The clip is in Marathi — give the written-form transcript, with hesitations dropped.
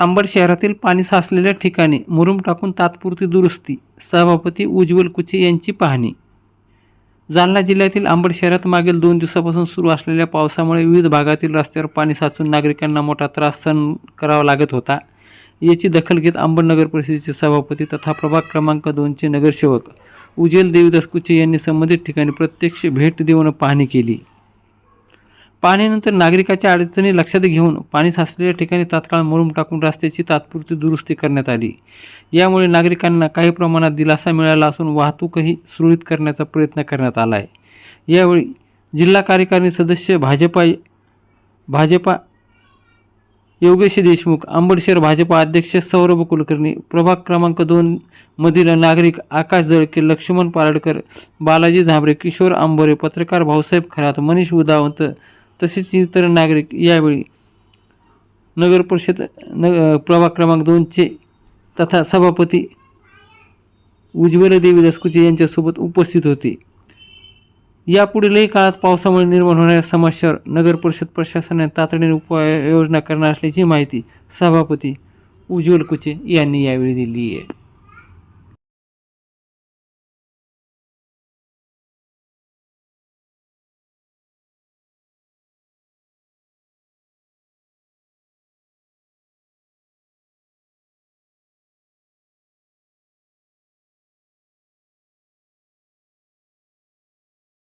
अंबड शहरातील पाणी साचलेल्या ठिकाणी मुरुम टाकून तात्पुरती दुरुस्ती, सभापती उज्ज्वल कुचे यांची पाहणी. जालना जिल्ह्यातील अंबड शहरात मागील 2 दिवसापासून सुरू असलेल्या पावसामुळे विविध भागातील रस्त्यावर पाणी साचून नागरिकांना मोठा त्रास सहन करावा लागत होता. याची दखल घेत अंबड नगर परिषदेचे सभापती तथा प्रभाग क्रमांक 2चे नगरसेवक उज्ज्वल देवीदास कुचे यांनी संबंधित ठिकाणी प्रत्यक्ष भेट देऊन पाहणी केली. पाहणीनंतर नागरिकांच्या अडचणी लक्षात घेऊन पाणी साचलेल्या ठिकाणी तात्काळ मुरुम टाकून रस्त्याची तात्पुरती दुरुस्ती करण्यात आली. यामुळे नागरिकांना काही प्रमाणात दिलासा मिळाला असून वाहतूकही सुरळीत करण्याचा प्रयत्न करण्यात आला आहे. यावेळी जिल्हा कार्यकारिणी सदस्य भाजपा योगेश देशमुख, अंबड शहर भाजपा अध्यक्ष सौरभ कुलकर्णी, प्रभाग क्रमांक 2 मधील नागरिक आकाश जळके, लक्ष्मण पारडकर, बालाजी झांबरे, किशोर आंबोरे, पत्रकार भाऊसाहेब खरात, मनीष उदावंत तसेच इतर नागरिक यावेळी नगर परिषद प्रभाग क्रमांक 2चे तथा सभापती उज्ज्वल देवीदास कुचे यांच्यासोबत उपस्थित होते. यापुढीलही काळात पावसामुळे निर्माण होणाऱ्या समस्यांवर नगर परिषद प्रशासनाने तातडीने उपाययोजना करणार असल्याची माहिती सभापती उज्ज्वल कुचे यांनी यावेळी दिली आहे.